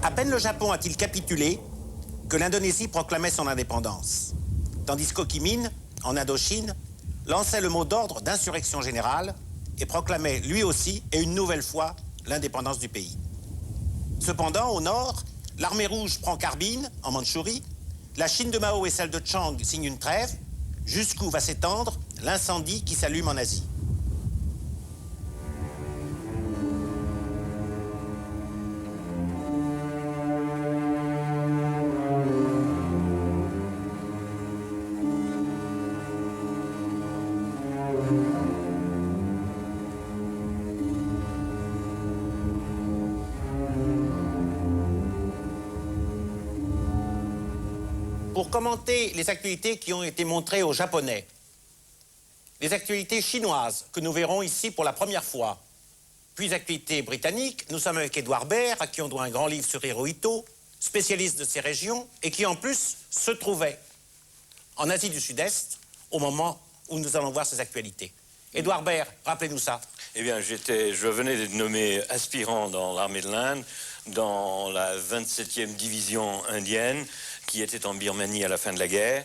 À peine le Japon a-t-il capitulé que l'Indonésie proclamait son indépendance, tandis qu'Ho Chi Minh, en Indochine, lançait le mot d'ordre d'insurrection générale et proclamait lui aussi, et une nouvelle fois, l'indépendance du pays. Cependant, au nord, l'armée rouge prend Carbine, en Mandchourie, la Chine de Mao et celle de Chiang signent une trêve, jusqu'où va s'étendre l'incendie qui s'allume en Asie. Pour commenter les actualités qui ont été montrées aux Japonais, les actualités chinoises que nous verrons ici pour la première fois, puis actualités britanniques, nous sommes avec Edouard Baird, à qui on doit un grand livre sur Hirohito, spécialiste de ces régions, et qui en plus se trouvait en Asie du Sud-Est au moment où nous allons voir ces actualités. Edouard Baird, rappelez-nous ça. Eh bien, je venais d'être nommé aspirant dans l'armée de l'Inde, dans la 27e division indienne, qui était en Birmanie à la fin de la guerre.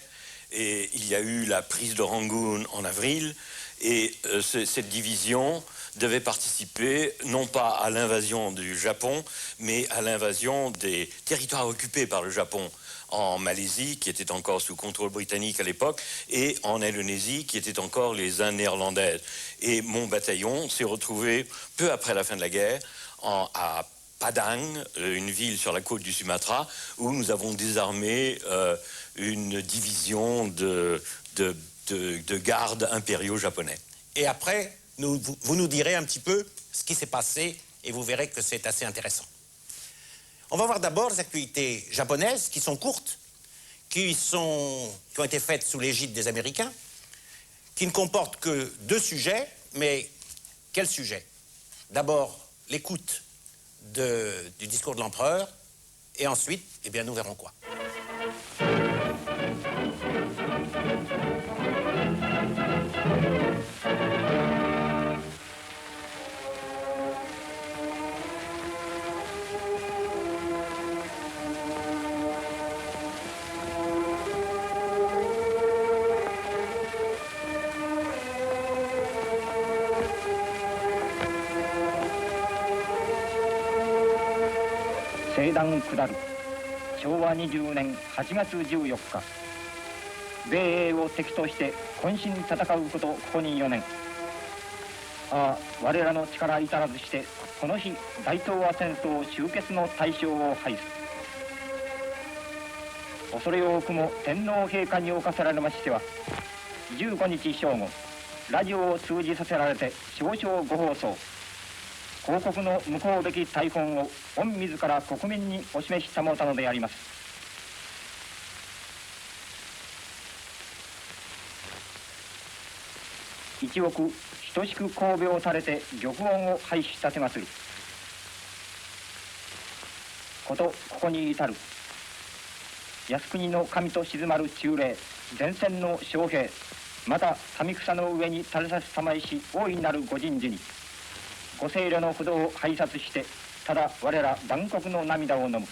Et il y a eu la prise de Rangoon en avril. Et cette division devait participer, non pas à l'invasion du Japon, mais à l'invasion des territoires occupés par le Japon en Malaisie, qui était encore sous contrôle britannique à l'époque, et en Indonésie, qui était encore les Indes néerlandaises. Et mon bataillon s'est retrouvé, peu après la fin de la guerre, à Padang, une ville sur la côte du Sumatra, où nous avons désarmé une division de gardes impériaux japonais. Et après, vous nous direz un petit peu ce qui s'est passé, et vous verrez que c'est assez intéressant. On va voir d'abord les actualités japonaises, qui sont courtes, qui ont été faites sous l'égide des Américains, qui ne comportent que 2 sujets, mais quels sujets? D'abord, l'écoute du discours de l'empereur, et ensuite, eh bien, nous verrons quoi. 西段下る昭和20年8月14日米英を敵として渾身戦うことここに4年我らの力至らずしてこの日大東亜戦争終結の大勝を拝す恐れ多くも天皇陛下におかせられましては15日正午ラジオを通じさせられて少々ご放送広告の向こうべき大本を御自ら国民にお示したものであります。一億等しく神戸を垂れて玉音を拝し立てますることここに至る靖国の神と静まる忠霊前線の将兵また民草の上に垂れさす様石大いなるご人事にご清慮の不動を拝察してただ我ら万国の涙を飲む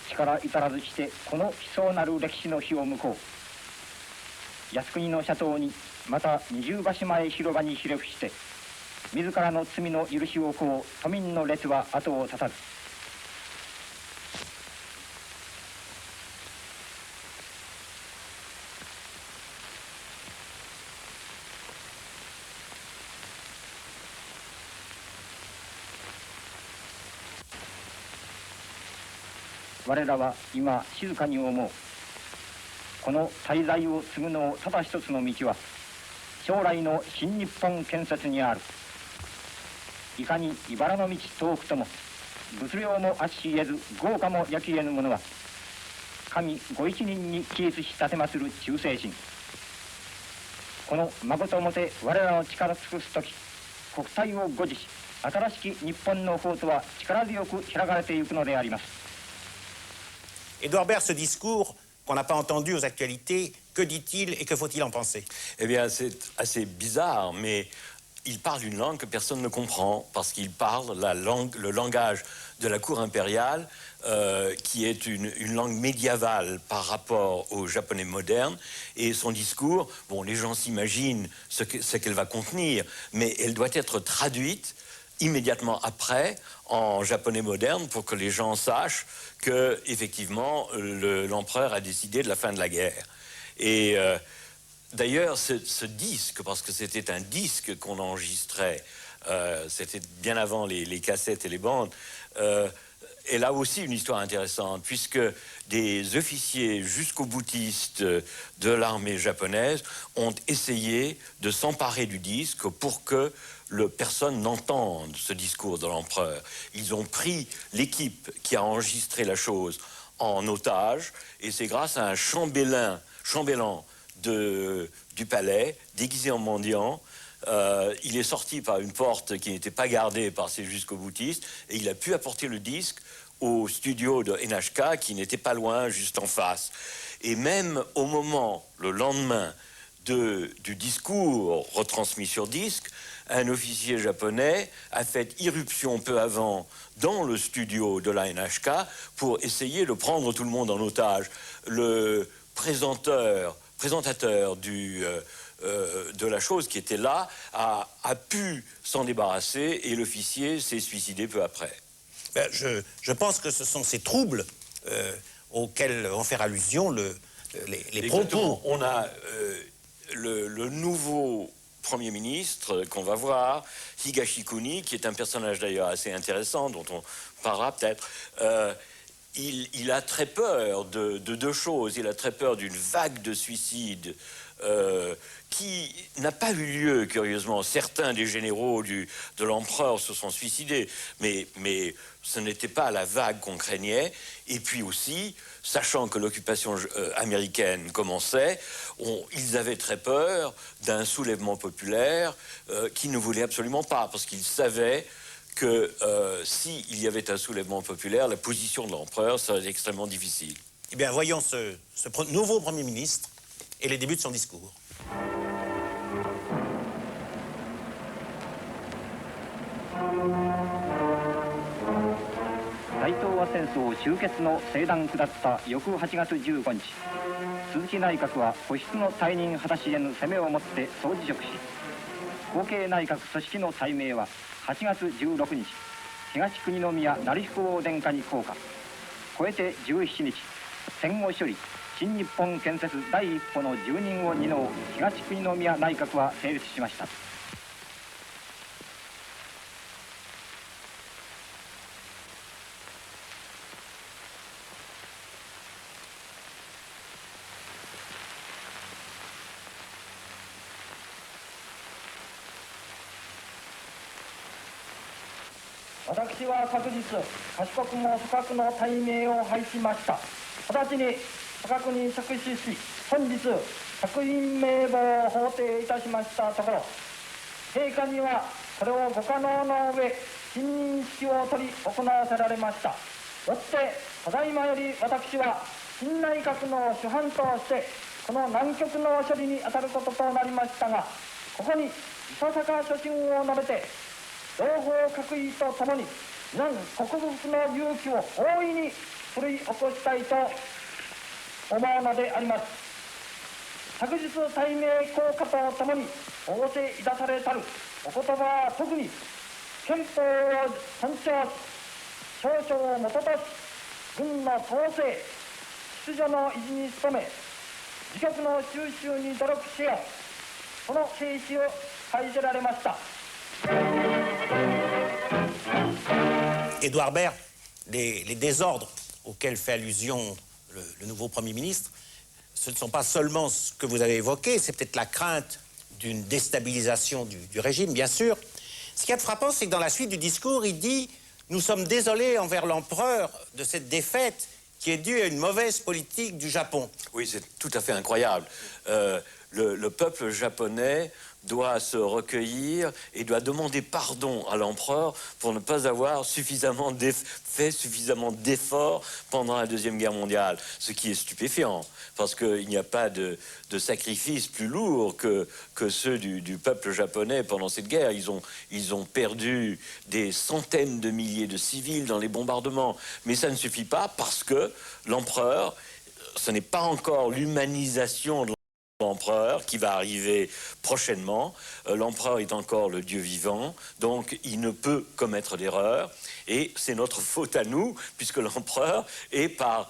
力至らずしてこの悲壮なる歴史の日を向こう靖国の斜塔にまた二重橋前広場にひれ伏して自らの罪の許しをこう都民の列は後を絶たず我らは今静かに思うこの滞在を継ぐのただ一つの道は将来の新日本建設にあるいかに茨の道遠くとも物量も圧し得ず豪華も焼き得ぬ者は神ご一人に起立し立てまする忠誠心この誠をもて我らの力尽くす時、国体を護持し、新しき日本の法とは力強く開かれていくのであります。Édouard Baird, ce discours qu'on n'a pas entendu aux actualités, que dit-il et que faut-il en penser? Eh bien, c'est assez bizarre, mais il parle une langue que personne ne comprend, parce qu'il parle le langage de la cour impériale, qui est une langue médiévale par rapport au japonais moderne. Et son discours, bon, les gens s'imaginent ce qu'elle va contenir, mais elle doit être traduite immédiatement après en japonais moderne pour que les gens sachent que effectivement l'empereur a décidé de la fin de la guerre. Et d'ailleurs ce disque, parce que c'était un disque qu'on enregistrait, c'était bien avant les cassettes et les bandes, elle a aussi une histoire intéressante, puisque des officiers jusqu'au boutiste de l'armée japonaise ont essayé de s'emparer du disque pour que personne n'entende ce discours de l'empereur. Ils ont pris l'équipe qui a enregistré la chose en otage, et c'est grâce à un chambellan du palais, déguisé en mendiant. Il est sorti par une porte qui n'était pas gardée par ces jusqu'au-boutistes, et il a pu apporter le disque au studio de NHK, qui n'était pas loin, juste en face. Et même au moment, le lendemain du discours retransmis sur disque, un officier japonais a fait irruption peu avant dans le studio de la NHK pour essayer de prendre tout le monde en otage. Le présentateur de la chose qui était là a pu s'en débarrasser, et l'officier s'est suicidé peu après. Ben, je pense que ce sont ces troubles auxquels vont faire allusion les propos. On a le nouveau Premier ministre qu'on va voir, Higashikuni, qui est un personnage d'ailleurs assez intéressant, dont on parlera peut-être. Il a très peur de deux choses. Il a très peur d'une vague de suicides qui n'a pas eu lieu, curieusement. Certains des généraux de l'empereur se sont suicidés, mais ce n'était pas la vague qu'on craignait. Et puis aussi, sachant que l'occupation américaine commençait, ils avaient très peur d'un soulèvement populaire qu'ils ne voulaient absolument pas, parce qu'ils savaient que s'il y avait un soulèvement populaire, la position de l'empereur serait extrêmement difficile. Eh bien, voyons ce nouveau Premier ministre et les débuts de son discours. 大東亜戦争終結の正断下った翌8月15日、鈴木内閣は保湿の退任果たしへの攻めをもって総辞職し、後継内閣組織の大命は8月16日、東国宮成彦王殿下に降下。超えて17日、戦後処理新日本建設第一歩の重任を担う東国宮内閣は成立しました。私は昨日、賢くも不覚の大命を拝しました。直ちに不覚に着手し、本日、着任名簿を法定いたしましたところ、陛下にはこれをご可能の上、信任式を取り行わせられました。よって、ただいまより私は、新内閣の主犯として、この難局の処理に当たることとなりましたが、ここにいささか所信を述べて、同胞各位とともに難克服の勇気を大いに奮い起こしたいと思うのであります。昨日大命効果とともに仰せいたされたるお言葉は特に憲法を尊重し、少々をもととし、軍の統制秩序の維持に努め、自局の収集に努力しよう、その精神を開示られました。Édouard Baird, les désordres auxquels fait allusion le nouveau Premier ministre, ce ne sont pas seulement ce que vous avez évoqué, c'est peut-être la crainte d'une déstabilisation du régime, bien sûr. Ce qui est frappant, c'est que dans la suite du discours, il dit « Nous sommes désolés envers l'empereur de cette défaite qui est due à une mauvaise politique du Japon. » Oui, c'est tout à fait incroyable. le peuple japonais doit se recueillir et doit demander pardon à l'empereur pour ne pas avoir fait suffisamment d'efforts pendant la Deuxième Guerre mondiale. Ce qui est stupéfiant, parce qu'il n'y a pas de sacrifices plus lourds que ceux du peuple japonais pendant cette guerre. Ils ont perdu des centaines de milliers de civils dans les bombardements. Mais ça ne suffit pas parce que l'empereur, ce n'est pas encore l'humanisation de l'empereur qui va arriver prochainement. L'empereur est encore le Dieu vivant, donc il ne peut commettre d'erreur. Et c'est notre faute à nous, puisque l'empereur est par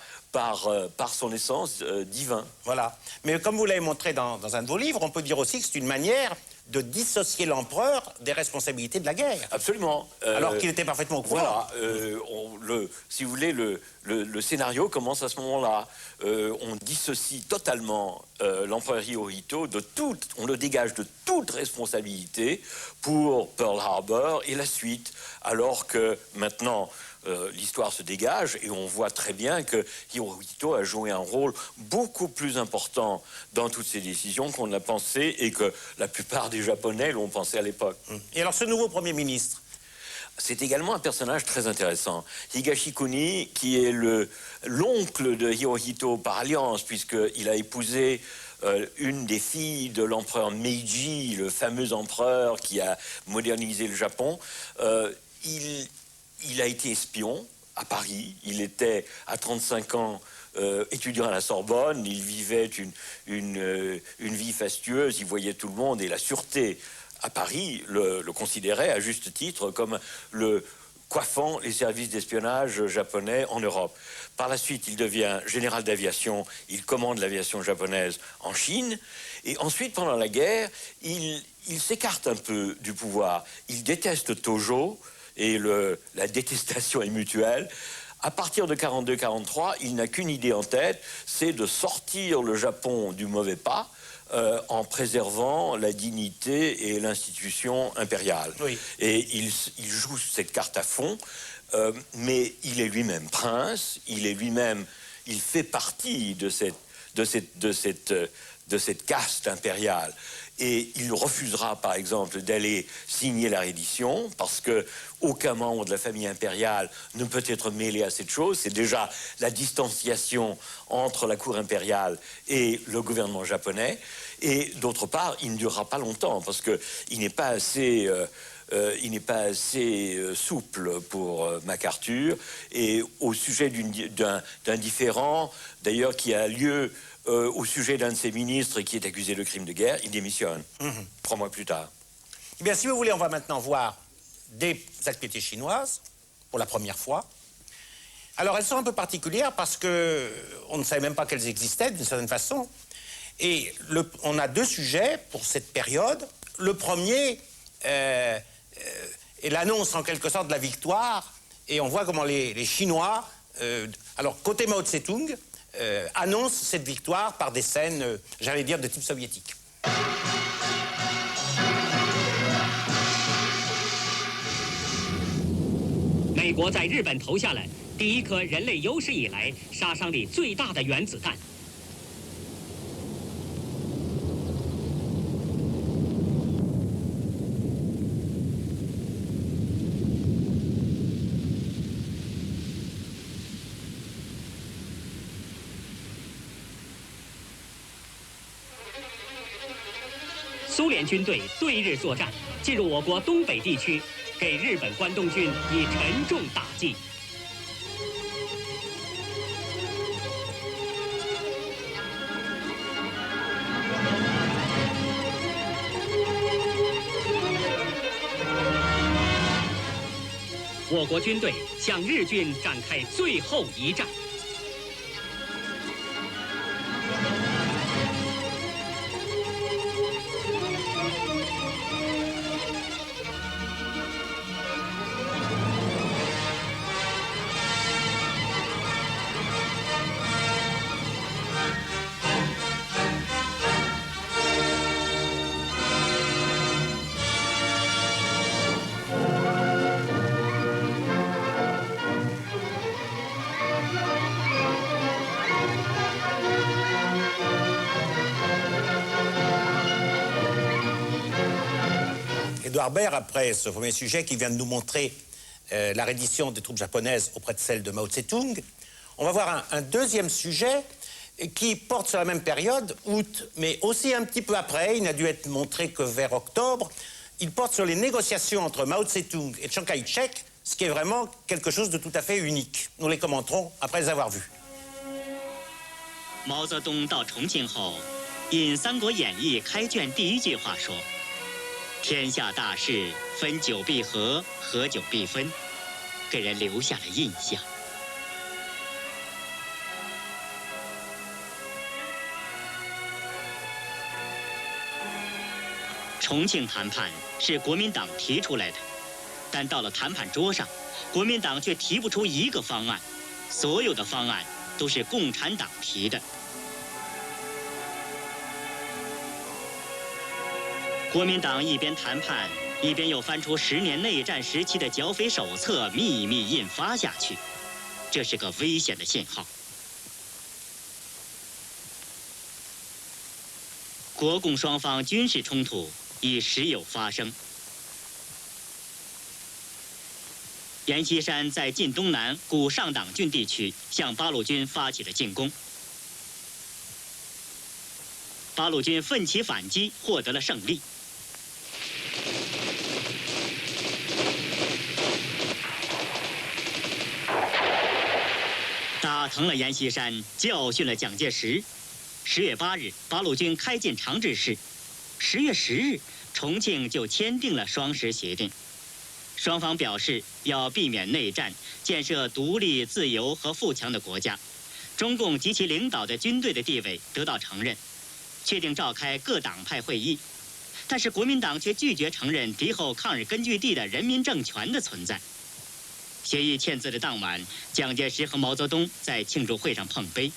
son essence divin. Voilà. Mais comme vous l'avez montré dans un de vos livres, on peut dire aussi que c'est une manière de dissocier l'empereur des responsabilités de la guerre. Absolument. Alors qu'il était parfaitement au courant. Voilà. Si vous voulez, le scénario commence à ce moment-là. On dissocie totalement l'empereur Hirohito on le dégage de toute responsabilité pour Pearl Harbor et la suite. Alors que maintenant, l'histoire se dégage et on voit très bien que Hirohito a joué un rôle beaucoup plus important dans toutes ces décisions qu'on l'a pensé et que la plupart des Japonais l'ont pensé à l'époque. Et alors ce nouveau Premier ministre, c'est également un personnage très intéressant. Higashikuni, qui est l'oncle de Hirohito par alliance, puisqu'il a épousé une des filles de l'empereur Meiji, le fameux empereur qui a modernisé le Japon. Il a été espion à Paris. Il était à 35 ans étudiant à la Sorbonne. Il vivait une vie fastueuse. Il voyait tout le monde et la sûreté à Paris le considérait à juste titre comme le coiffant les services d'espionnage japonais en Europe. Par la suite, il devient général d'aviation. Il commande l'aviation japonaise en Chine. Et ensuite, pendant la guerre, il s'écarte un peu du pouvoir. Il déteste Tojo. Et la détestation est mutuelle. À partir de 42-43, il n'a qu'une idée en tête, c'est de sortir le Japon du mauvais pas en préservant la dignité et l'institution impériale. Oui. Et il joue cette carte à fond, mais il est lui-même prince, il fait partie de cette caste impériale. Et il refusera, par exemple, d'aller signer la reddition, parce qu'aucun membre de la famille impériale ne peut être mêlé à cette chose. C'est déjà la distanciation entre la cour impériale et le gouvernement japonais. Et d'autre part, il ne durera pas longtemps, parce qu'il n'est pas assez... souple pour MacArthur. Et au sujet d'un différend, d'ailleurs, qui a lieu au sujet d'un de ses ministres qui est accusé de crime de guerre, il démissionne 3 mois plus tard. Eh bien, si vous voulez, on va maintenant voir des activités chinoises pour la première fois. Alors, elles sont un peu particulières parce qu'on ne savait même pas qu'elles existaient d'une certaine façon. Et on a 2 sujets pour cette période. Le premier est l'annonce en quelque sorte de la victoire. Et on voit comment les Chinois, alors côté Mao Tse-tung, annonce cette victoire par des scènes, j'allais dire, de type soviétique. 美国在日本投下了第一颗人类有史以来杀伤力最大的原子弹。苏联军队对日作战，进入我国东北地区，给日本关东军以沉重打击。我国军队向日军展开最后一战。 「Edouard Baird, après ce premier sujet qui vient de nous montrer la reddition des troupes japonaises auprès de celle de Mao Tse-tung, on va voir un deuxième sujet qui porte sur la même période, août, mais aussi un petit peu après, il n'a dû être montré que vers octobre. Il porte sur les négociations entre Mao Tse-tung et Chiang Kai-shek, ce qui est vraiment quelque chose de tout à fait unique. Nous les commenterons après les avoir vus. 毛泽东到重庆后，引《三国演义》开卷第一句话说：“天下大事，分久必合，合久必分”，给人留下了印象。重庆谈判是国民党提出来的，但到了谈判桌上，国民党却提不出一个方案，所有的方案都是共产党提的。国民党一边谈判，一边又翻出10年内战时期的剿匪手册，秘密印发下去，这是个危险的信号。国共双方军事冲突已时有发生。阎锡山在晋东南古上党郡地区向八路军发起了进攻，八路军奋起反击，获得了胜利。打疼了阎锡山，教训了蒋介石。10月8日，八路军开进长治市。10月10日，重庆就签订了双十协定。双方表示要避免内战，建设独立、自由和富强的国家。中共及其领导的军队的地位得到承认，确定召开各党派会议。但是国民党却拒绝承认敌后抗日根据地的人民政权的存在。协议签字的当晚，蒋介石和毛泽东在庆祝会上碰杯。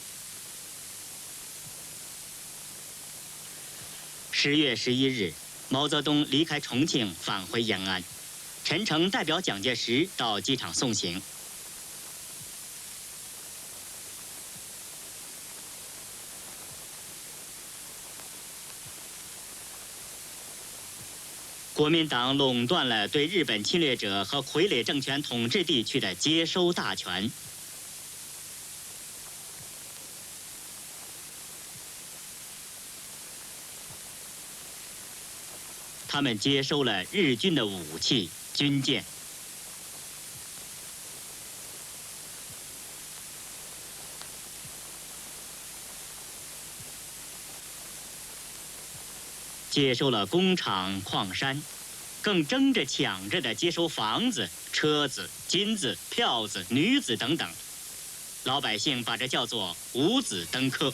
10月11日，毛泽东离开重庆返回延安，陈诚代表蒋介石到机场送行。国民党垄断了对日本侵略者和傀儡政权统治地区的接收大权。他们接收了日军的武器、军舰。接收了工厂、矿山，更争着抢着的接收房子、车子、金子、票子、女子等等。老百姓把这叫做“五子登科”。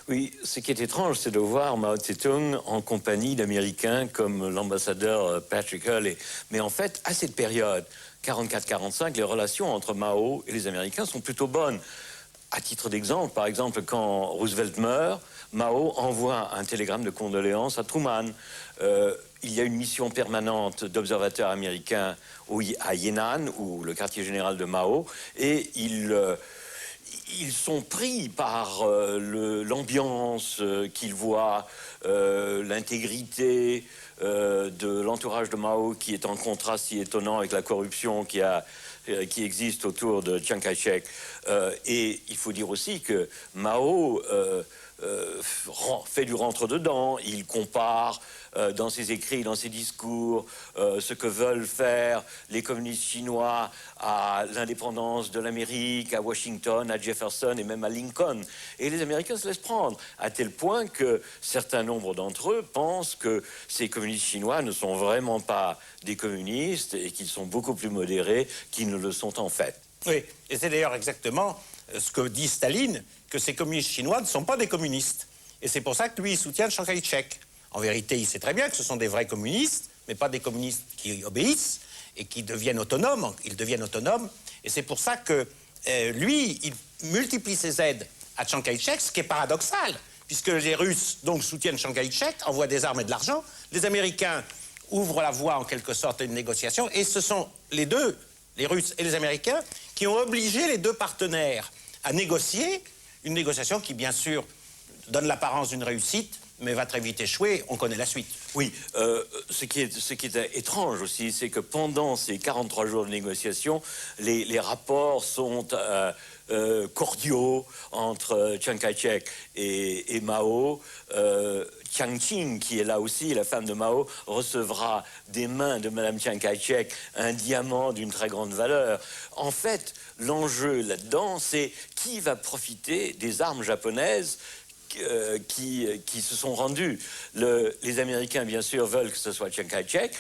Oui, ce qui est étrange, c'est de voir Mao Tse-tung en compagnie d'Américains comme l'ambassadeur Patrick Hurley. Mais en fait, à cette période, 44-45, les relations entre Mao et les Américains sont plutôt bonnes. À titre d'exemple, par exemple, quand Roosevelt meurt, Mao envoie un télégramme de condoléances à Truman. Il y a une mission permanente d'observateurs américains à Yan'an, ou le quartier général de Mao, et ils sont pris par l'ambiance qu'ils voient, l'intégrité de l'entourage de Mao qui est en contraste si étonnant avec la corruption qui existe autour de Chiang Kai-shek. Et il faut dire aussi que Mao fait du rentre-dedans. Il compare dans ses écrits, dans ses discours, ce que veulent faire les communistes chinois à l'indépendance de l'Amérique, à Washington, à Jefferson et même à Lincoln. Et les Américains se laissent prendre, à tel point que certains nombres d'entre eux pensent que ces communistes chinois ne sont vraiment pas des communistes et qu'ils sont beaucoup plus modérés qu'ils ne le sont en fait. Oui, et c'est d'ailleurs exactement ce que dit Staline, que ces communistes chinois ne sont pas des communistes. Et c'est pour ça que lui, il soutient Chiang Kai-shek. En vérité, il sait très bien que ce sont des vrais communistes, mais pas des communistes qui obéissent et qui deviennent autonomes. Ils deviennent autonomes. Et c'est pour ça que lui, il multiplie ses aides à Chiang Kai-shek, ce qui est paradoxal, puisque les Russes donc soutiennent Chiang Kai-shek, envoient des armes et de l'argent. Les Américains ouvrent la voie en quelque sorte à une négociation. Et ce sont les deux, les Russes et les Américains, qui ont obligé les deux partenaires à négocier, une négociation qui, bien sûr, donne l'apparence d'une réussite, mais va très vite échouer. On connaît la suite. Oui, ce qui est étrange aussi, c'est que pendant ces 43 jours de négociation, les rapports sont cordiaux entre Chiang Kai-shek et Mao. Chiang Ching, qui est là aussi, la femme de Mao, recevra des mains de Madame Chiang Kai-shek un diamant d'une très grande valeur. En fait, l'enjeu là-dedans, c'est qui va profiter des armes japonaises qui se sont rendus. Les Américains, bien sûr, veulent que ce soit Chiang Kai-shek.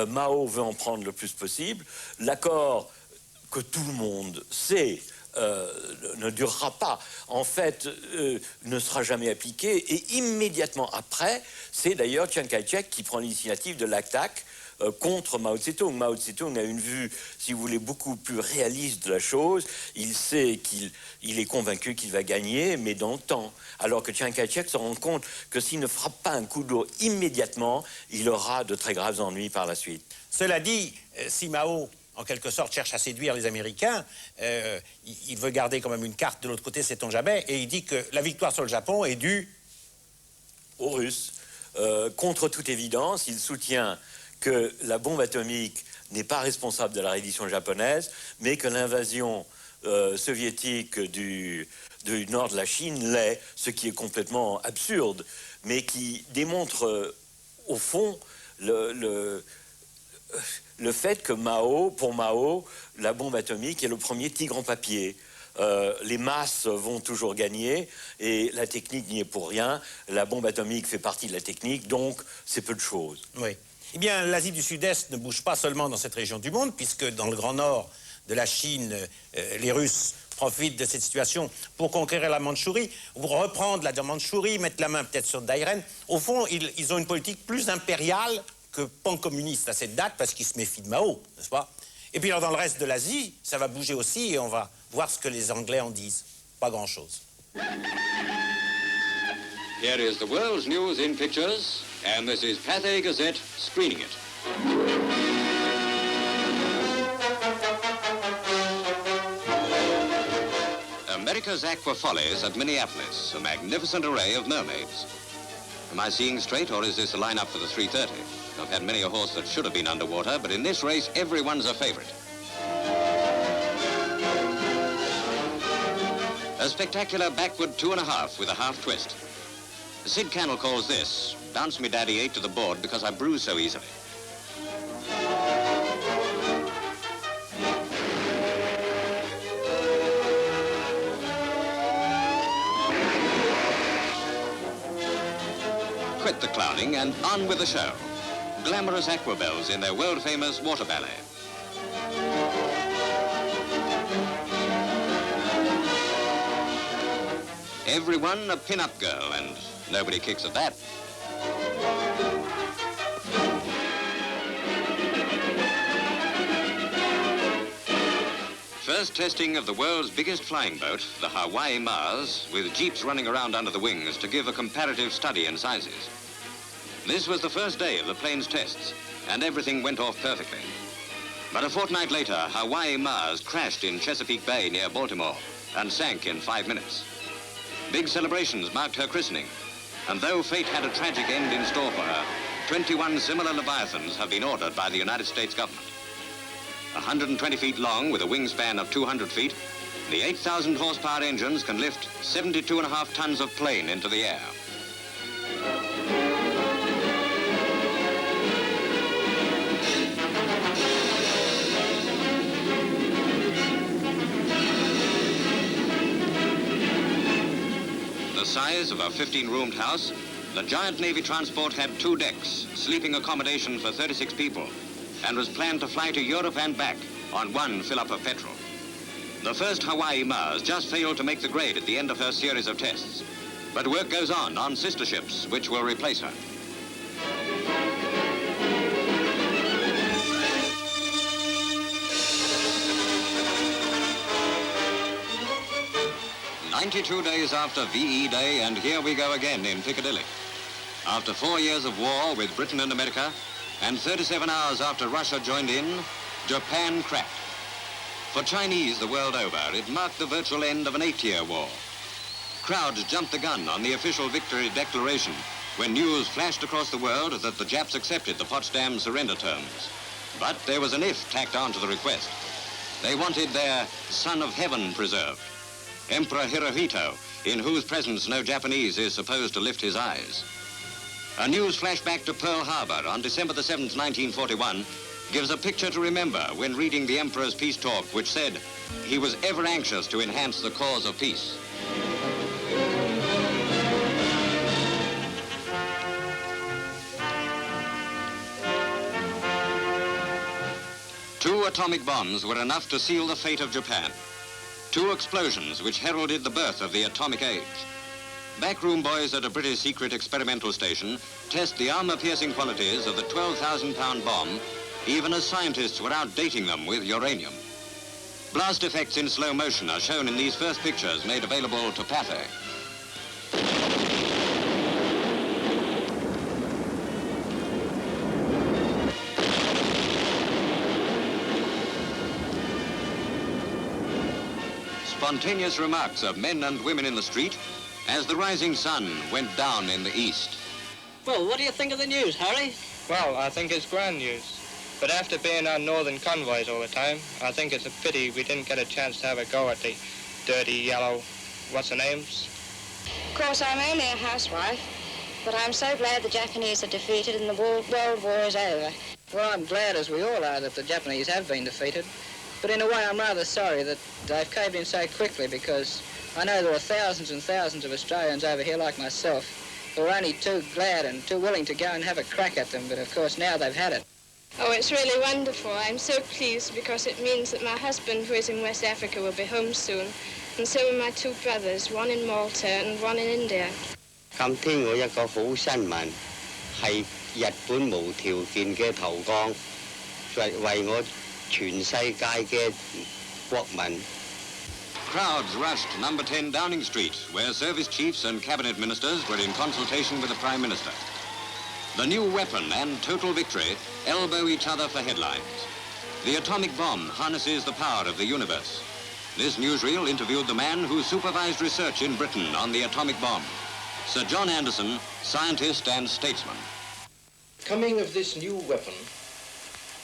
Mao veut en prendre le plus possible. L'accord que tout le monde sait ne durera pas. En fait, ne sera jamais appliqué. Et immédiatement après, c'est d'ailleurs Chiang Kai-shek qui prend l'initiative de l'attaque contre Mao Tse-tung. Mao Tse-tung a une vue, si vous voulez, beaucoup plus réaliste de la chose. Il sait qu'il est convaincu qu'il va gagner, mais dans le temps. Alors que Chiang Kai-shek se rend compte que s'il ne frappe pas un coup d'eau immédiatement, il aura de très graves ennuis par la suite. Cela dit, si Mao, en quelque sorte, cherche à séduire les Américains, il veut garder quand même une carte de l'autre côté, sait-on jamais, et il dit que la victoire sur le Japon est due aux Russes. Contre toute évidence, il soutient que la bombe atomique n'est pas responsable de la reddition japonaise, mais que l'invasion soviétique du nord de la Chine l'est, ce qui est complètement absurde, mais qui démontre au fond le fait que pour Mao, la bombe atomique est le premier tigre en papier. Les masses vont toujours gagner et la technique n'y est pour rien. La bombe atomique fait partie de la technique, donc c'est peu de choses. Oui. Eh bien, l'Asie du Sud-Est ne bouge pas seulement dans cette région du monde, puisque dans le grand nord de la Chine, les Russes profitent de cette situation pour conquérir la Mandchourie, pour reprendre la Mandchourie, mettre la main peut-être sur Dairen. Au fond, ils ont une politique plus impériale que pan-communiste à cette date, parce qu'ils se méfient de Mao, n'est-ce pas? Et puis alors, dans le reste de l'Asie, ça va bouger aussi, et on va voir ce que les Anglais en disent. Pas grand-chose. Here is the world's news in pictures, and this is Pathé Gazette screening it. America's Aqua Follies at Minneapolis, a magnificent array of mermaids. Am I seeing straight, or is this a lineup for the 3:30? I've had many a horse that should have been underwater, but in this race, everyone's a favorite. A spectacular backward 2.5 with a half twist. Sid Cannell calls this, Bounce Me Daddy 8 to the board because I bruise so easily. Quit the clowning and on with the show. Glamorous aquabelles in their world-famous water ballet. Everyone a pin-up girl, and nobody kicks at that. First testing of the world's biggest flying boat, the Hawaii Mars, with jeeps running around under the wings to give a comparative study in sizes. This was the first day of the plane's tests, and everything went off perfectly. But a fortnight later, Hawaii Mars crashed in Chesapeake Bay near Baltimore and sank in 5 minutes. Big celebrations marked her christening, and though fate had a tragic end in store for her, 21 similar Leviathans have been ordered by the United States government. 120 feet long with a wingspan of 200 feet, the 8,000 horsepower engines can lift 72.5 tons of plane into the air. The size of a 15-roomed house, the giant Navy transport had 2 decks, sleeping accommodation for 36 people, and was planned to fly to Europe and back on 1 fill-up of petrol. The first Hawaii Mars just failed to make the grade at the end of her series of tests. But work goes on sister ships, which will replace her. "92 days after VE Day, and here we go again in Piccadilly. After 4 years of war with Britain and America, and 37 hours after Russia joined in, Japan cracked. For Chinese the world over, it marked the virtual end of an 8-year war. Crowds jumped the gun on the official victory declaration when news flashed across the world that the Japs accepted the Potsdam surrender terms. But there was an if tacked on to the request. They wanted their son of heaven preserved, Emperor Hirohito, in whose presence no Japanese is supposed to lift his eyes. A news flashback to Pearl Harbor on December the 7th, 1941, gives a picture to remember when reading the Emperor's peace talk, which said he was ever anxious to enhance the cause of peace. Two atomic bombs were enough to seal the fate of Japan. Two explosions which heralded the birth of the atomic age. Backroom boys at a British secret experimental station test the armor-piercing qualities of the 12,000-pound bomb, even as scientists were outdating them with uranium. Blast effects in slow motion are shown in these first pictures made available to Pathé. Spontaneous remarks of men and women in the street as the rising sun went down in the east. Well, what do you think of the news, Harry? Well, I think it's grand news. But after being on northern convoys all the time, I think it's a pity we didn't get a chance to have a go at the dirty, yellow, what's-the-names? Of course, I'm only a housewife, but I'm so glad the Japanese are defeated and the World War is over. Well, I'm glad, as we all are, that the Japanese have been defeated. But in a way, I'm rather sorry that they've caved in so quickly, because I know there are thousands and thousands of Australians over here like myself who are only too glad and too willing to go and have a crack at them, but of course now they've had it. Oh, it's really wonderful. I'm so pleased because it means that my husband, who is in West Africa, will be home soon, and so will my two brothers, one in Malta and one in India. 今天我一個好新聞，係日本無條件嘅投降，為我全世界嘅國民。 Crowds rushed number 10 Downing Street, where service chiefs and cabinet ministers were in consultation with the Prime Minister. The new weapon and total victory elbow each other for headlines. The atomic bomb harnesses the power of the universe. This newsreel interviewed the man who supervised research in Britain on the atomic bomb, Sir John Anderson, scientist and statesman. The coming of this new weapon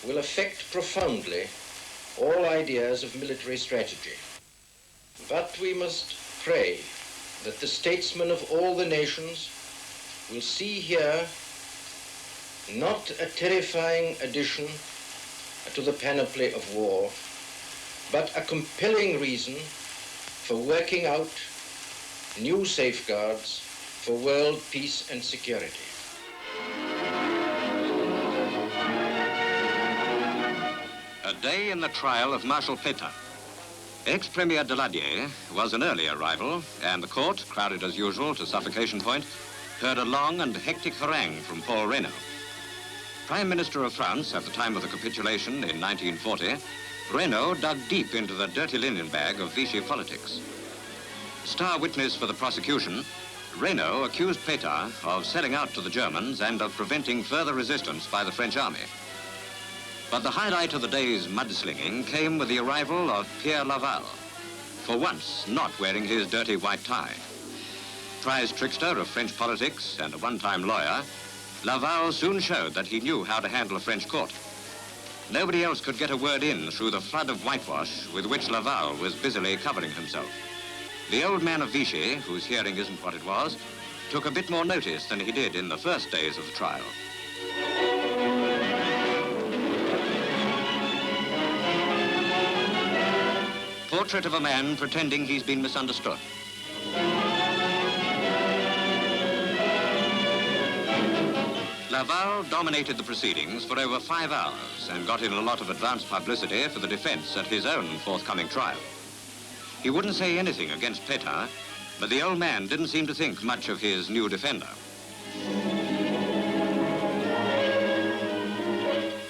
will affect profoundly all ideas of military strategy. But we must pray that the statesmen of all the nations will see here not a terrifying addition to the panoply of war, but a compelling reason for working out new safeguards for world peace and security. A day in the trial of Marshal Pétain. Ex-Premier Daladier was an early arrival, and the court, crowded as usual to suffocation point, heard a long and hectic harangue from Paul Reynaud. Prime Minister of France at the time of the capitulation in 1940, Reynaud dug deep into the dirty linen bag of Vichy politics. Star witness for the prosecution, Reynaud accused Pétain of selling out to the Germans and of preventing further resistance by the French army. But the highlight of the day's mudslinging came with the arrival of Pierre Laval, for once not wearing his dirty white tie. Prize trickster of French politics and a one-time lawyer, Laval soon showed that he knew how to handle a French court. Nobody else could get a word in through the flood of whitewash with which Laval was busily covering himself. The old man of Vichy, whose hearing isn't what it was, took a bit more notice than he did in the first days of the trial. Portrait of a man pretending he's been misunderstood. Laval dominated the proceedings for over 5 hours and got in a lot of advance publicity for the defense at his own forthcoming trial. He wouldn't say anything against Pétain, but the old man didn't seem to think much of his new defender.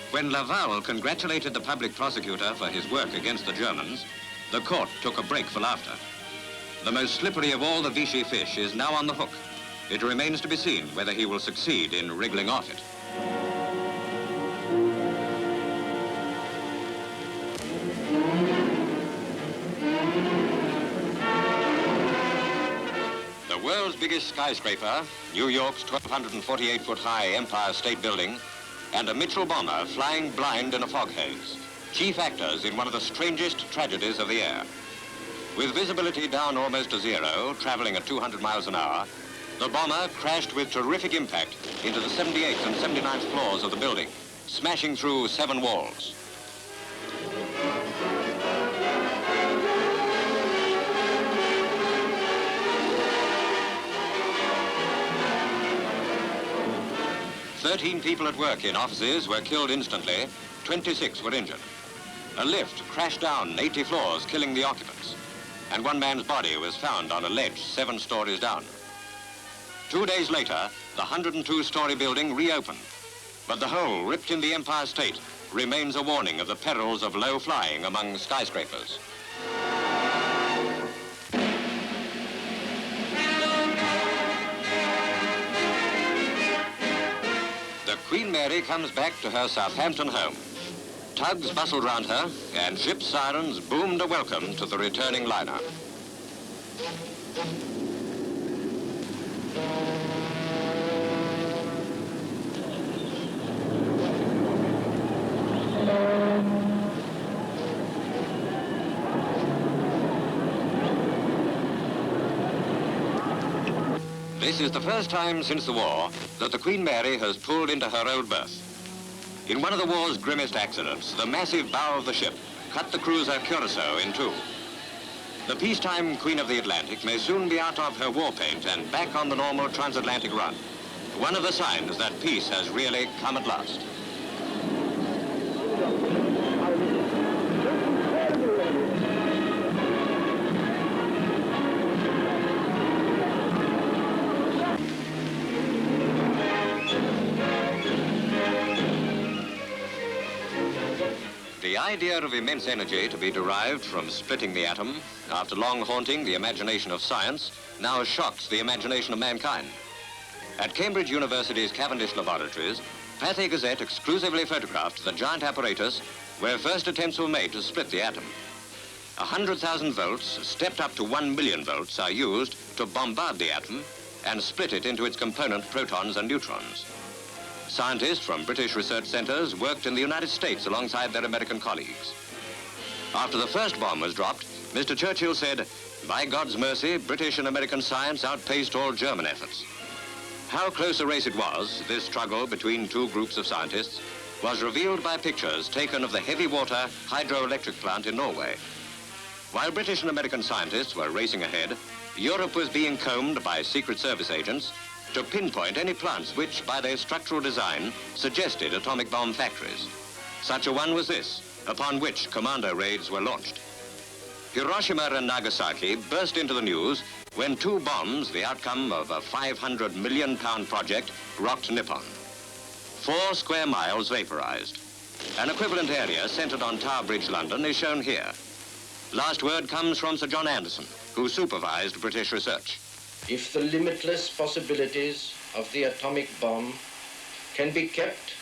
When Laval congratulated the public prosecutor for his work against the Germans, the court took a break for laughter. The most slippery of all the Vichy fish is now on the hook. It remains to be seen whether he will succeed in wriggling off it. The world's world's biggest skyscraper, New York's 1,248-foot-high Empire State Building, and a Mitchell bomber flying blind in a fog haze, chief actors in one of the strangest tragedies of the air. With visibility down almost to zero, traveling at 200 miles an hour, the bomber crashed with terrific impact into the 78th and 79th floors of the building, smashing through 7 walls. "13 people at work in offices were killed instantly, 26 were injured. A lift crashed down 80 floors, killing the occupants, and one man's body was found on a ledge 7 stories down. 2 days later, the 102-story building reopened, but the hole ripped in the Empire State remains a warning of the perils of low flying among skyscrapers. The Queen Mary comes back to her Southampton home. Tugs bustled round her, and ship sirens boomed a welcome to the returning liner. This is the first time since the war that the Queen Mary has pulled into her old berth. In one of the war's grimmest accidents, the massive bow of the ship cut the cruiser Curacao in 2. The peacetime Queen of the Atlantic may soon be out of her war paint and back on the normal transatlantic run. One of the signs that peace has really come at last. The idea of immense energy to be derived from splitting the atom, after long haunting the imagination of science, now shocks the imagination of mankind. At Cambridge University's Cavendish Laboratories, Pathé Gazette exclusively photographed the giant apparatus where first attempts were made to split the atom. 100,000 volts, stepped up to 1 million volts, are used to bombard the atom and split it into its component protons and neutrons. Scientists from British research centers worked in the United States alongside their American colleagues. After the first bomb was dropped, Mr. Churchill said, "By God's mercy, British and American science outpaced all German efforts." How close a race it was, this struggle between 2 groups of scientists, was revealed by pictures taken of the heavy water hydroelectric plant in Norway. While British and American scientists were racing ahead, Europe was being combed by Secret Service agents to pinpoint any plants which, by their structural design, suggested atomic bomb factories. Such a one was this, upon which commando raids were launched. Hiroshima and Nagasaki burst into the news when 2 bombs, the outcome of a 500 million pound project, rocked Nippon. 4 square miles vaporized. An equivalent area centered on Tower Bridge, London, is shown here. Last word comes from Sir John Anderson, who supervised British research. If the limitless possibilities of the atomic bomb can be kept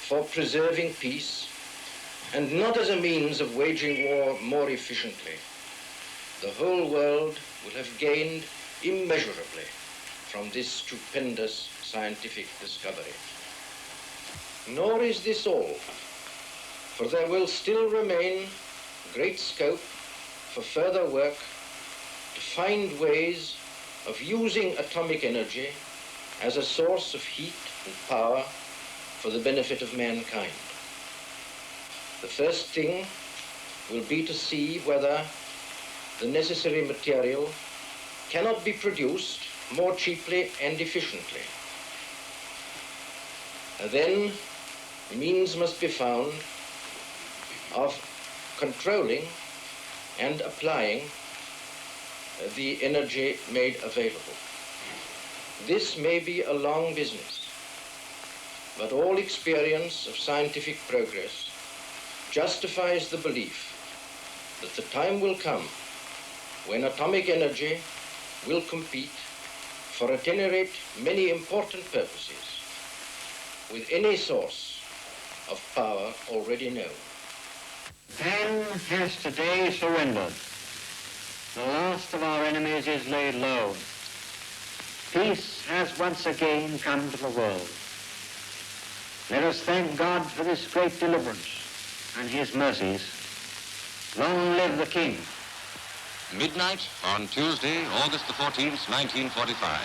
for preserving peace and not as a means of waging war more efficiently, the whole world will have gained immeasurably from this stupendous scientific discovery. Nor is this all, for there will still remain great scope for further work to find ways of using atomic energy as a source of heat and power for the benefit of mankind. The first thing will be to see whether the necessary material cannot be produced more cheaply and efficiently. Then means must be found of controlling and applying the energy made available. This may be a long business, but all experience of scientific progress justifies the belief that the time will come when atomic energy will compete for at any rate many important purposes with any source of power already known. Man has today surrendered. The last of our enemies is laid low. Peace has once again come to the world. Let us thank God for this great deliverance and his mercies. Long live the King. Midnight on Tuesday, August the 14th, 1945.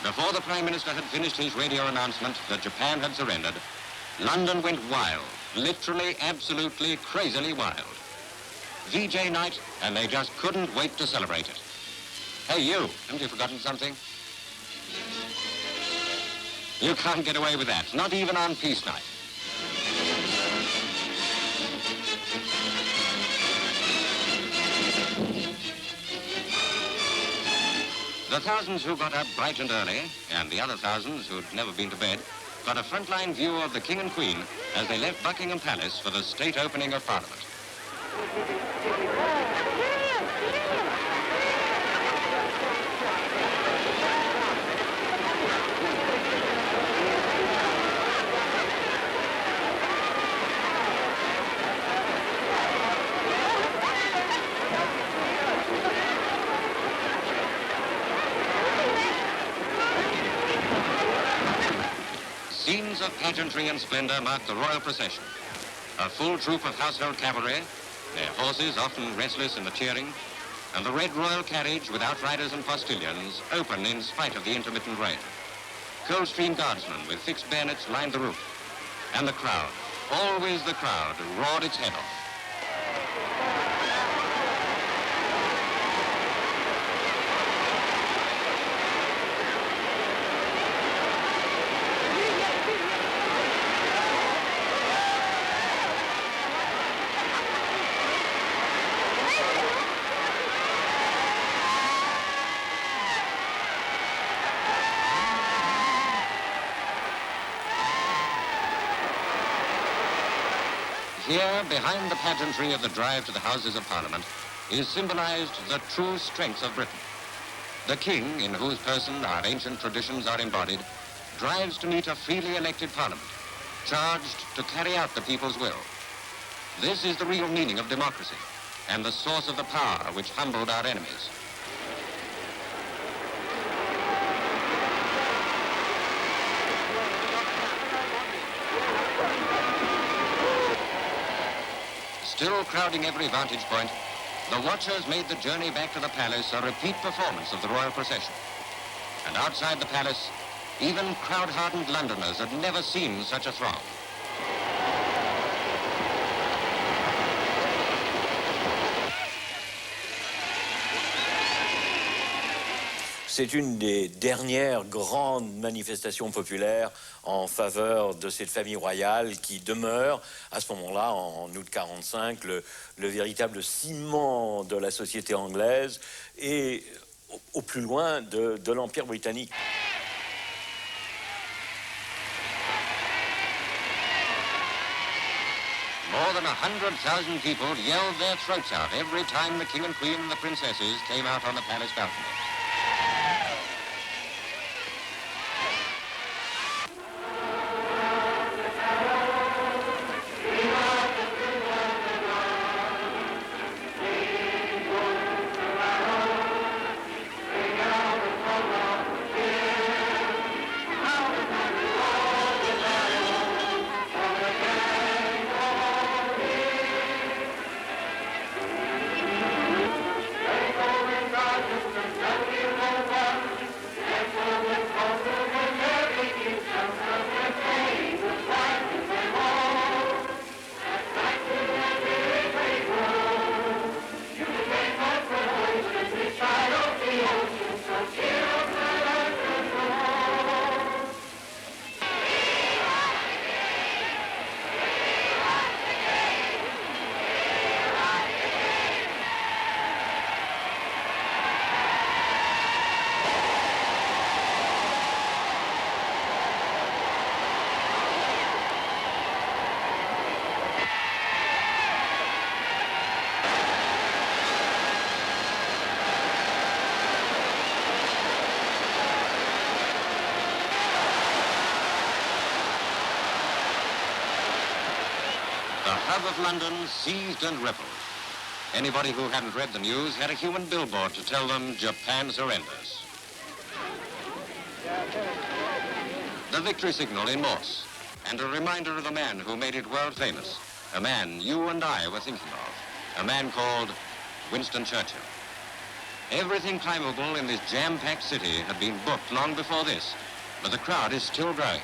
Before the Prime Minister had finished his radio announcement that Japan had surrendered, London went wild, literally, absolutely, crazily wild. VJ night, and they just couldn't wait to celebrate it. Hey, you, haven't you forgotten something? You can't get away with that, not even on peace night. The thousands who got up bright and early, and the other thousands who'd never been to bed, got a frontline view of the King and Queen as they left Buckingham Palace for the state opening of Parliament. Scenes of pageantry and splendor marked the royal procession. A full troop of household cavalry, their horses often restless in the cheering, and the red royal carriage with outriders and postilions open in spite of the intermittent rain. Coldstream guardsmen with fixed bayonets lined the route. And the crowd, always the crowd, roared its head off. Here, behind the pageantry of the drive to the Houses of Parliament, is symbolized the true strength of Britain. The King, in whose person our ancient traditions are embodied, drives to meet a freely elected Parliament, charged to carry out the people's will. This is the real meaning of democracy, and the source of the power which humbled our enemies. Still crowding every vantage point, the watchers made the journey back to the palace a repeat performance of the royal procession. And outside the palace, even crowd-hardened Londoners had never seen such a throng. C'est une des dernières grandes manifestations populaires en faveur de cette famille royale qui demeure, à ce moment-là, en août 1945, le véritable ciment de la société anglaise et au plus loin de l'Empire britannique. More than 100,000 people yelled their throats out every time the King and Queen and the princesses came out on the palace balcony. The hub of London seethed and rippled. Anybody who hadn't read the news had a human billboard to tell them Japan surrenders. The victory signal in Morse, and a reminder of the man who made it world famous, a man you and I were thinking of, a man called Winston Churchill. Everything climbable in this jam-packed city had been booked long before this, but the crowd is still growing.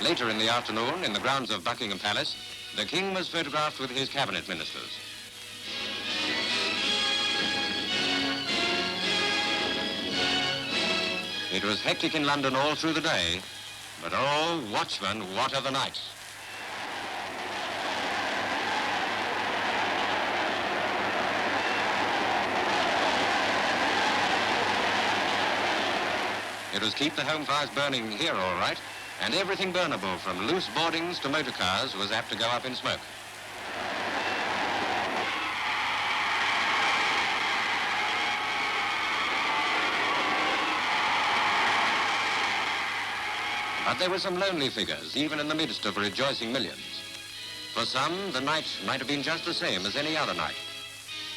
Later in the afternoon, in the grounds of Buckingham Palace, the King was photographed with his cabinet ministers. It was hectic in London all through the day, but oh, watchman, what of the night? It was keep the home fires burning here, all right, and everything burnable, from loose boardings to motor cars, was apt to go up in smoke. But there were some lonely figures, even in the midst of rejoicing millions. For some, the night might have been just the same as any other night.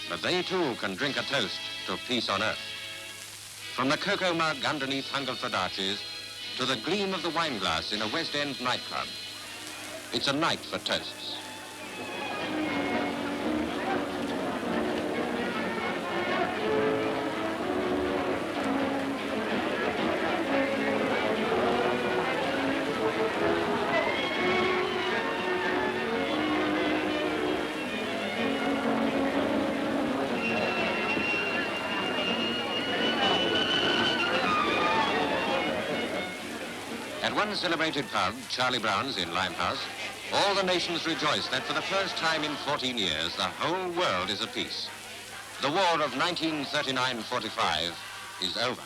But they too can drink a toast to peace on earth. From the cocoa mug underneath Hungerford arches to the gleam of the wine glass in a West End nightclub, it's a night for toasts. At one celebrated pub, Charlie Brown's in Limehouse, all the nations rejoice that for the first time in 14 years, the whole world is at peace. The war of 1939-45 is over.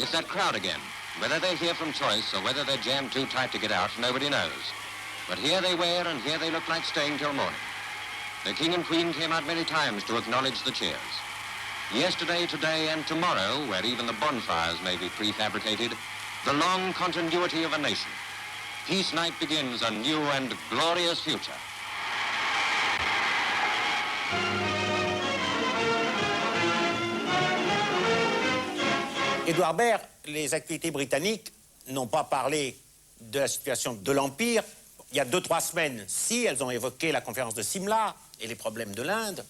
It's that crowd again. Whether they're here from choice or whether they're jammed too tight to get out, nobody knows. But here they were, and here they look like staying till morning. The King and Queen came out many times to acknowledge the cheers. Yesterday, today, and tomorrow, where even the bonfires may be prefabricated, the long continuity of a nation. Peace night begins a new and glorious future. Édouard Baird, les actualités britanniques n'ont pas parlé de la situation de l'Empire. Il y a 2-3 semaines, si, elles ont évoqué la conférence de Simla et les problèmes de l'Inde.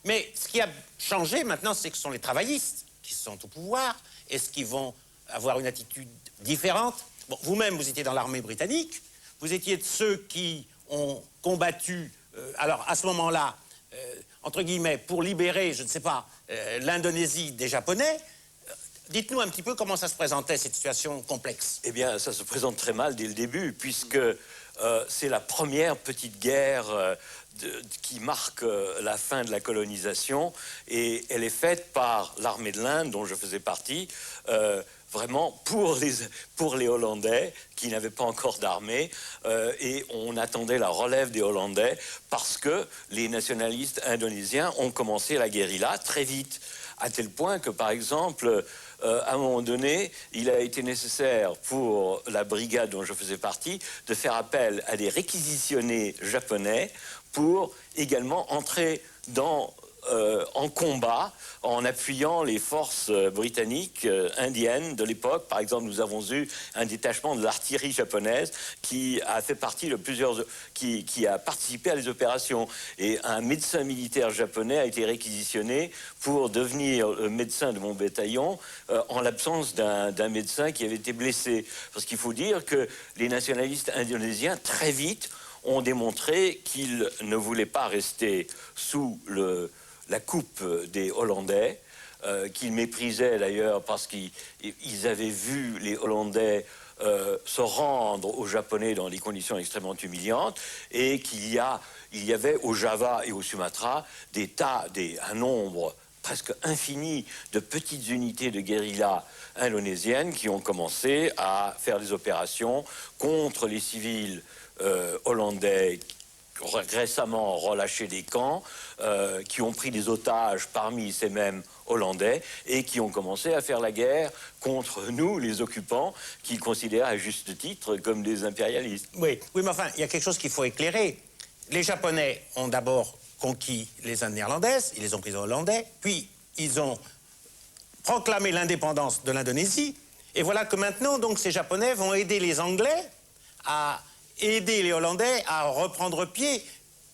Mais ce qui a changé maintenant, c'est que ce sont les travaillistes qui sont au pouvoir. Est-ce qu'ils vont avoir une attitude différente? Bon, vous-même, vous étiez dans l'armée britannique. Vous étiez de ceux qui ont combattu, alors à ce moment-là, entre guillemets, pour libérer, je ne sais pas, l'Indonésie des Japonais. Dites-nous un petit peu comment ça se présentait, cette situation complexe. Eh bien, ça se présente très mal dès le début, puisque c'est la première petite guerre qui marque la fin de la colonisation, et elle est faite par l'armée de l'Inde, dont je faisais partie, vraiment pour les Hollandais, qui n'avaient pas encore d'armée, et on attendait la relève des Hollandais, parce que les nationalistes indonésiens ont commencé la guérilla très vite, à tel point que, par exemple, à un moment donné, il a été nécessaire pour la brigade dont je faisais partie de faire appel à des réquisitionnés japonais pour également entrer en combat en appuyant les forces britanniques, indiennes de l'époque. Par exemple, nous avons eu un détachement de l'artillerie japonaise qui a fait partie de qui a participé à les opérations. Et un médecin militaire japonais a été réquisitionné pour devenir médecin de mon bataillon en l'absence d'un médecin qui avait été blessé. Parce qu'il faut dire que les nationalistes indonésiens, très vite, ont démontré qu'ils ne voulaient pas rester sous la coupe des Hollandais, qu'ils méprisaient d'ailleurs parce qu'ils avaient vu les Hollandais se rendre aux Japonais dans des conditions extrêmement humiliantes, et qu'il y avait au Java et au Sumatra un nombre presque infini de petites unités de guérilla indonésiennes qui ont commencé à faire des opérations contre les civils hollandais récemment relâchés des camps, qui ont pris des otages parmi ces mêmes Hollandais et qui ont commencé à faire la guerre contre nous, les occupants, qu'ils considèrent à juste titre comme des impérialistes. Oui, mais enfin, il y a quelque chose qu'il faut éclairer. Les Japonais ont d'abord conquis les Indes néerlandaises, ils les ont prises aux Hollandais, puis ils ont proclamé l'indépendance de l'Indonésie, et voilà que maintenant, donc, ces Japonais vont aider les Anglais à aider les Hollandais à reprendre pied.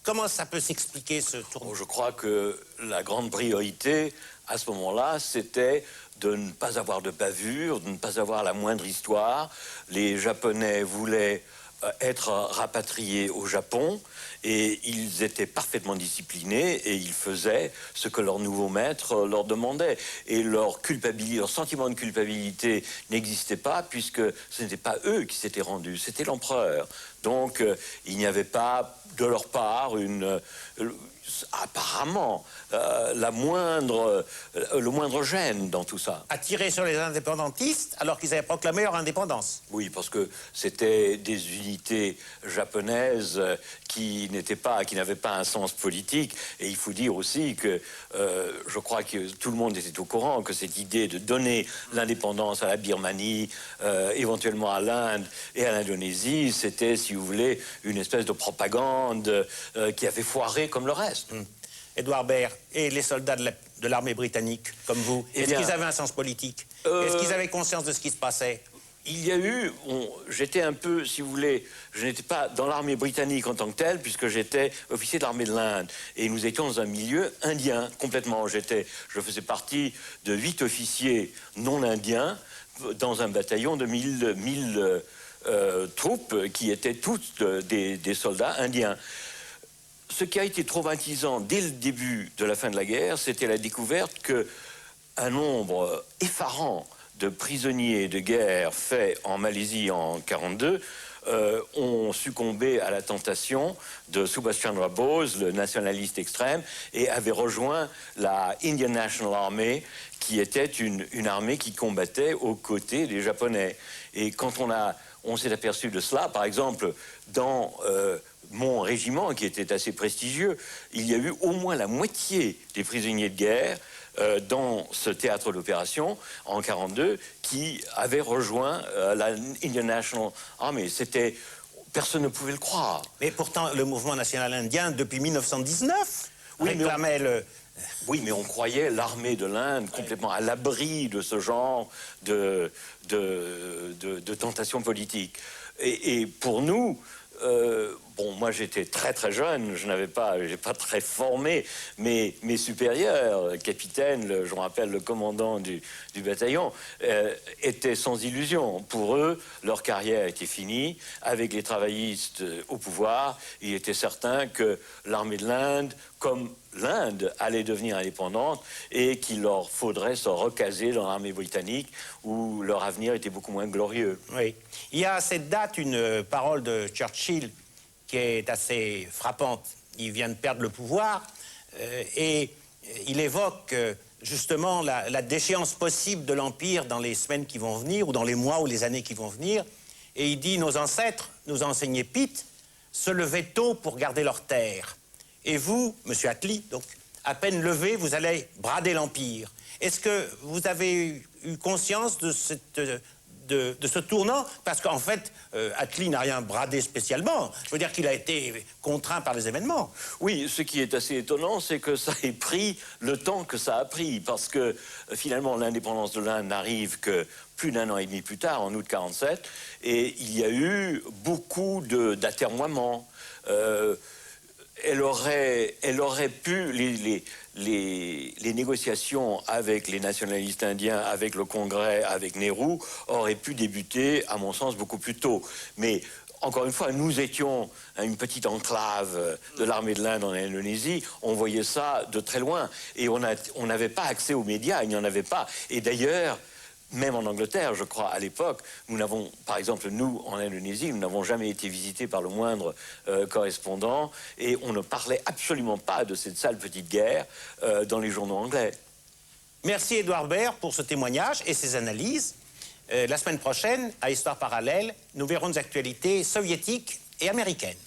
Comment ça peut s'expliquer, ce tournoi? Je crois que la grande priorité, à ce moment-là, c'était de ne pas avoir de bavure, de ne pas avoir la moindre histoire. Les Japonais voulaient être rapatriés au Japon et ils étaient parfaitement disciplinés et ils faisaient ce que leur nouveau maître leur demandait. Et leur sentiment de culpabilité n'existait pas puisque ce n'était pas eux qui s'étaient rendus, c'était l'empereur. Donc il n'y avait pas de leur part apparemment le moindre gêne dans tout ça. À tirer sur les indépendantistes alors qu'ils avaient proclamé leur indépendance. Oui, parce que c'était des unités japonaises qui n'avaient pas un sens politique. Et il faut dire aussi que je crois que tout le monde était au courant que cette idée de donner l'indépendance à la Birmanie, éventuellement à l'Inde et à l'Indonésie, c'était, si vous voulez, une espèce de propagande qui avait foiré comme le reste. Édouard Baird et les soldats de l'armée britannique, comme vous, est-ce qu'ils avaient un sens politique? Est-ce qu'ils avaient conscience de ce qui se passait? Il y a eu, j'étais un peu, si vous voulez, je n'étais pas dans l'armée britannique en tant que telle, puisque j'étais officier de l'armée de l'Inde. Et nous étions dans un milieu indien, complètement. Je faisais partie de 8 officiers non indiens dans un bataillon de 1000 troupes qui étaient toutes des soldats indiens. Ce qui a été traumatisant dès le début de la fin de la guerre, c'était la découverte qu'un nombre effarant de prisonniers de guerre faits en Malaisie en 1942 ont succombé à la tentation de Subhas Chandra Bose, le nationaliste extrême, et avaient rejoint la Indian National Army, qui était une armée qui combattait aux côtés des Japonais. Et quand on s'est aperçu de cela, par exemple, dans mon régiment, qui était assez prestigieux, il y a eu au moins la moitié des prisonniers de guerre dans ce théâtre d'opération en 1942 qui avaient rejoint la Indian National Army. Personne ne pouvait le croire. Mais pourtant, le mouvement national indien, depuis 1919, réclamait le... Oui, mais on croyait l'armée de l'Inde complètement à l'abri de ce genre de tentation politique. Et pour nous... moi j'étais très très jeune, je n'avais pas très formé, mais mes supérieurs, capitaine, je me rappelle le commandant du bataillon, étaient sans illusion. Pour eux, leur carrière était finie. Avec les travaillistes au pouvoir, il était certain que l'armée de l'Inde, comme l'Inde, allait devenir indépendante et qu'il leur faudrait se recaser dans l'armée britannique où leur avenir était beaucoup moins glorieux. Oui. Il y a à cette date une parole de Churchill qui est assez frappante. Il vient de perdre le pouvoir et il évoque justement la déchéance possible de l'Empire dans les semaines qui vont venir ou dans les mois ou les années qui vont venir. Et il dit « Nos ancêtres nous ont enseigné Pitt, se lever tôt pour garder leur terre. Et vous, monsieur Attlee, donc, à peine levé, vous allez brader l'Empire. » Est-ce que vous avez eu conscience de ce tournant? Parce qu'en fait, Attlee n'a rien bradé spécialement. Je veux dire qu'il a été contraint par les événements. Oui, ce qui est assez étonnant, c'est que ça ait pris le temps que ça a pris. Parce que, finalement, l'indépendance de l'Inde n'arrive que plus d'un an et demi plus tard, en août 1947. Et il y a eu beaucoup d'atermoiements. Elle aurait pu... Les négociations avec les nationalistes indiens, avec le Congrès, avec Nehru, auraient pu débuter, à mon sens, beaucoup plus tôt. Mais, encore une fois, nous étions une petite enclave de l'armée de l'Inde en Indonésie. On voyait ça de très loin. Et on n'avait pas accès aux médias, il n'y en avait pas. Et d'ailleurs... Même en Angleterre, je crois, à l'époque, nous n'avons, par exemple, nous, en Indonésie, nous n'avons jamais été visités par le moindre correspondant et on ne parlait absolument pas de cette sale petite guerre dans les journaux anglais. Merci Édouard Baird pour ce témoignage et ses analyses. La semaine prochaine, à Histoire parallèle, nous verrons des actualités soviétiques et américaines.